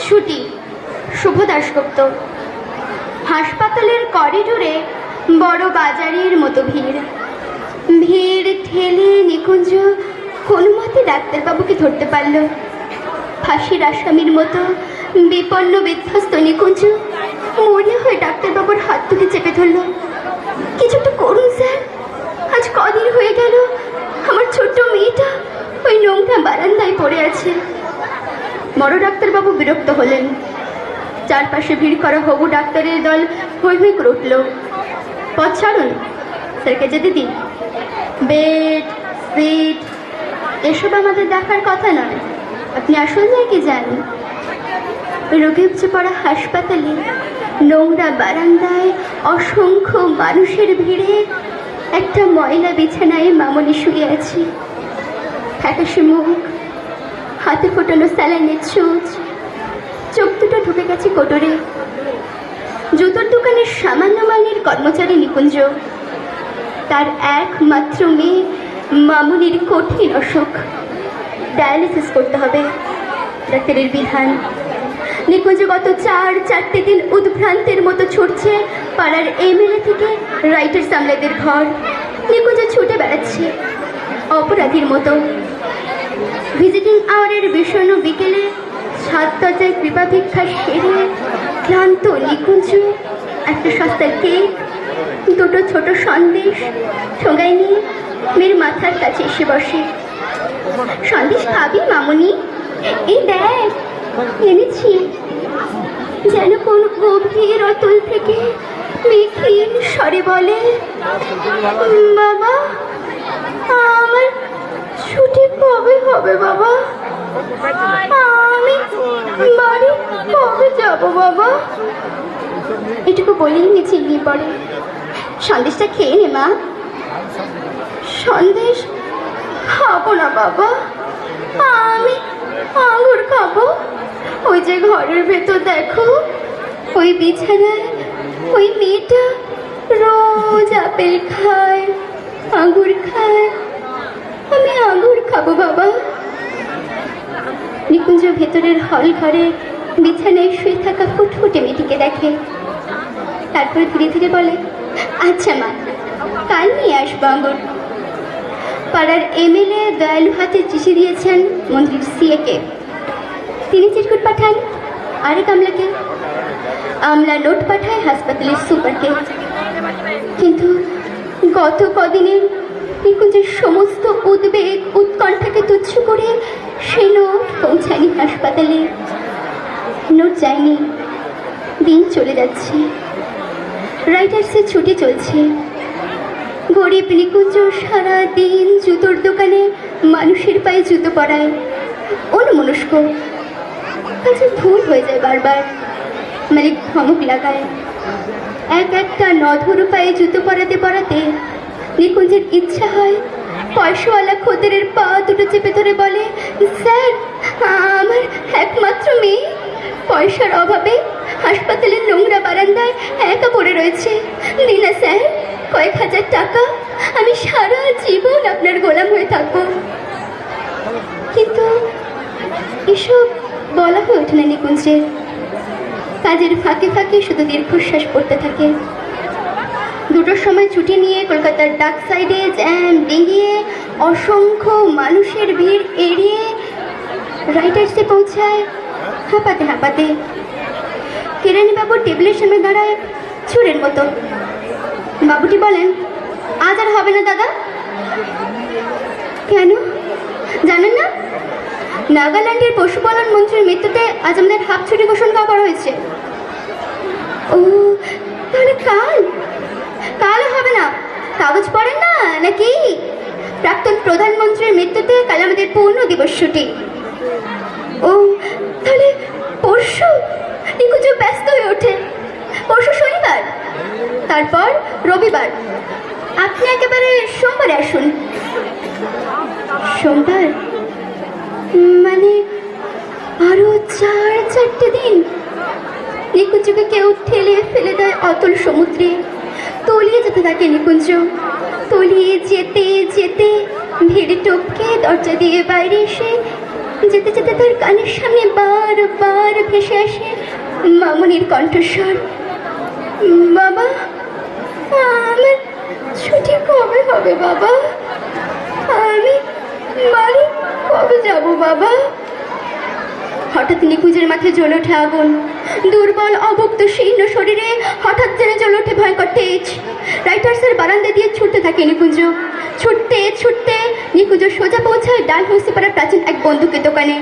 ছুটি। শুভ দাশগুপ্ত। হাসপাতালের করিডোরে বড় বাজারের মতো ভিড়। ভিড় ঠেলে নিকুঞ্জ কোনো মতে ডাক্তারবাবুকে ধরতে পারল। ফাঁসির আসামির মতো বিপন্ন বিধ্বস্ত নিকুঞ্জ মনে হয়ে ডাক্তারবাবুর হাত তুলে চেপে ধরল। কিছু একটা করুন স্যার, আজ কদিন হয়ে গেল আমার ছোট্ট মেয়েটা ওই নোংরা বারান্দায় পড়ে আছে। বড় ডাক্তারবাবু বিরক্ত হলেন। চারপাশে ভিড় করা হবু ডাক্তারের দল হৈ হৈ করে উঠল। পথ ছাড়ুন, স্যারকে যেতে দিন। বেড, সিট এসব আমাদের দেখার কথা নয়, আপনি আসল জায়গায় যান। রোগে উপচে পড়া হাসপাতালে নোংরা বারান্দায় অসংখ্য মানুষের ভিড়ে একটা ময়লা বিছানায় মামনি শুয়ে আছে। ফ্যাকাশে মুখ, হাতে ফোটানো স্যালাইনের ছুঁচ, চোখ দুটো ঢুকে গেছে কোটরে। জুতোর দোকানের সামান্য মাইনের কর্মচারী নিকুঞ্জ। তার একমাত্র মেয়ে মামনির কঠিন অসুখ, ডায়ালিসিস করতে হবে, ডাক্তারের বিধান। নিকুঞ্জ গত 4 দিন উদ্ভ্রান্তের মতো ছুটছে পাড়ার এমএলএ থেকে রাইটার সামলাদের ঘর। নিকুঞ্জ ছুটে বেড়াচ্ছে অপরাধীর মতো। ভিজিটিং আওয়ারের বিষণ্ণ বিকেলে ছাদ দরজায় কৃপা ভিক্ষা সেরে ক্লান্ত নিকুঞ্জ একটা সস্তার কেক, দুটো ছোট সন্দেশ ঠোঙায় নিয়ে মেয়ের মাথার কাছে এসে বসে। সন্দেশ খাবি মামনি? এই দেখ এনেছি। যেন কোন গভীর অতল থেকে মেঘহীন স্বরে বলে, বাবা আমার ছুটি কবে হবে বাবা? আমি বাড়ি কবে যাব বাবা? এটুকু বলেই নিচে গিয়ে পড়ে। সন্দেশটা খেয়ে নে মা। সন্দেশ খাবো না বাবা, আমি আঙুর খাবো। ওই যে ঘরের ভেতর দেখো, ওই বিছানায় ওই মেয়েটা রোজ আপেল খায়, আঙুর খায়, আমি আঙুর খাবো বাবা। নিকুঞ্জ ভেতরের হল ঘরে বিছানায় শুয়ে থাকা ফুটফুটে মেয়েটিকে দেখে। তারপরে ধীরে ধীরে বলে, আচ্ছা মা, কাল নিয়ে আসবো আঙুর। পাড়ার এমএলএ দয়ালু হাতে চিঠি দিয়েছেন মন্ত্রীর সিএকে। তিনি চিরকুট পাঠান আরেক আমলাকে, আমলা নোট পাঠায় হাসপাতালের সুপারকে। কিন্তু গত কদিনের নিকুঞ্জের সমস্ত উদ্বেগ উৎকণ্ঠাকে তুচ্ছ করে সেই নোট পৌঁছায়নি হাসপাতালে। নোট যায়নি। দিন চলে যাচ্ছে, রাইটার্সের ছুটি চলছে। গরিব নিকুঞ্জ সারা দিন জুতোর দোকানে মানুষের পায়ে জুতো পরায়। অন্যমনস্ক, কাজে ভুল হয়ে যায় বারবার। মালিক ধমক লাগায়। একটা নধর পায়ে জুতো পরাতে পরাতে নিকুঞ্জের ইচ্ছা হয় পয়সাওয়ালা খদ্দেরের পা দুটো চেপে ধরে বলে, স্যার আমার একমাত্র মেয়ে পয়সার অভাবে হাসপাতালের নোংরা বারান্দায় একা পড়ে রয়েছে। দিন না স্যার কয়েক হাজার টাকা, আমি সারা জীবন আপনার গোলাম হয়ে থাকবো। কিন্তু এসব বলা হয়ে ওঠে না নিকুঞ্জের। কাজের ফাঁকে ফাঁকে শুধু দীর্ঘশ্বাস পড়তে থাকে। 2টোর সময় ছুটি নিয়ে কলকাতার ডাক সাইডে জ্যাম ডিঙিয়ে অসংখ্য মানুষের ভিড় এড়িয়ে রাইটার্সে পৌঁছায় হাঁপাতে হাঁপাতে। কেরানিবাবু টেবিলের সামনে দাঁড়ায় চোরের মতো। বাবুটি বলেন, আজ আর হবে না দাদা। কেন জানেন না? নাগাল্যান্ডের পশুপালন মন্ত্রীর মৃত্যুতে আজ আমাদের হাফ ছুটি ঘোষণা করা হয়েছে। ও তাহলে কাল হবে না? কাগজ পড়েন না নাকি? প্রাক্তন প্রধানমন্ত্রীর মৃত্যুতে কাল আমাদের পূর্ণ দিবস ছুটি। ও তাহলে পরশু? নিকুঞ্জ ব্যস্ত হয়ে ওঠে। পরশু শনিবার, তারপর রবিবার। আপনি একেবারে সোমবারে আসুন। সোমবার মানে আরো 4 দিন। নিকুঞ্জকে কেউ ঠেলে ফেলে দেয় অতল সমুদ্রে। তলিয়ে যেতে থাকে নিকুঞ্জ। তলিয়ে যেতে যেতে ভিড়ে টপকে দরজা দিয়ে বাইরে এসে যেতে যেতে তার কানের সামনে বারবার ভেসে আসে মামুনির কণ্ঠস্বর। বাবা, আমার ছুটি কবে হবে বাবা? আমি বাড়ি কবে যাব বাবা? হঠাৎ নিকুঞ্জের মাথায় জ্বলে ওঠে আগুন। দুর্বল অভুক্ত শীর্ণ শরীরে হঠাৎ যেন জ্বলে ওঠে ভয়ঙ্কর তেজ। রাইটার্সের বারান্দা দিয়ে ছুটতে থাকে নিকুঞ্জ। ছুটতে ছুটতে নিকুঞ্জ সোজা পৌঁছায় ডাল হস্তিপাড়ার প্রাচীন এক বন্দুকের দোকানে।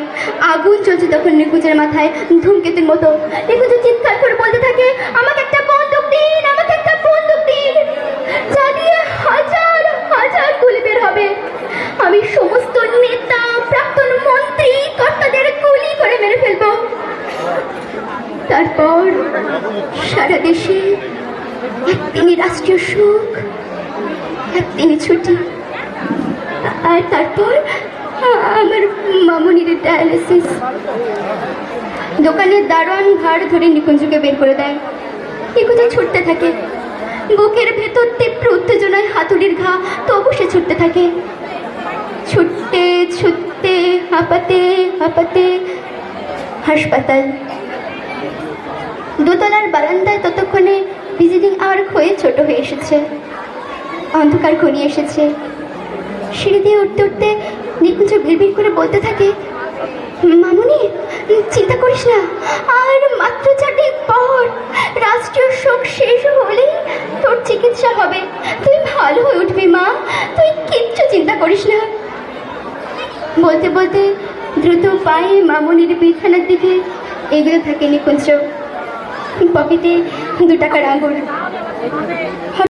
আগুন চলছে তখন নিকুঞ্জের মাথায় ধূমকেতুর মতো। নিকুঞ্জ চিৎকার করে বলতে থাকে, আমাকে একটা বন্দুক দিন, আমাকে একটা বন্দুক দিন, যা দিয়ে হাজার হাজার গুলি বের হবে। আমি সমস্ত নেতা, প্রাক্তন মন্ত্রী, কর্তাদের গুলি করে মেরে ফেলবো। তারপর সারা দেশে একদিনই রাষ্ট্রীয় সুখ, একদিনই ছুটি, আর তারপর আমার মামুনির ডায়ালিসিস। দোকানের দারোয়ান ঘাড় ধরে নিকুঞ্জকে বের করে দেয়। নিকুঞ্জ ছুটতে থাকে। বুকের ভেতর তীব্র উত্তেজনায় হাতুড়ির ঘা, তবু সে ছুটতে থাকে। ছুটতে ছুটতে হাঁপাতে হাঁপাতে হাসপাতাল। দোতলার বারান্দায় ততক্ষণে ভিজিটিং আওয়ার হয়ে ছোট হয়ে এসেছে। অন্ধকার ঘনিয়ে এসেছে। সিঁড়ি দিয়ে উঠতে উঠতে নিকুঞ্জ ভিড় করে বলতে থাকে, মামুনি চিন্তা করিস না, আর মাত্র 4 দিন পর রাষ্ট্রীয় শোক শেষ হলেই তোর চিকিৎসা হবে। তুই ভালো হয়ে উঠবি মা, তুই কিচ্ছু চিন্তা করিস না। বলতে বলতে দ্রুত পায়ে মামুনির বিছানার দিকে এগোতে থাকে নিকুঞ্জ। পকেটে 2 টাকার আঙুর।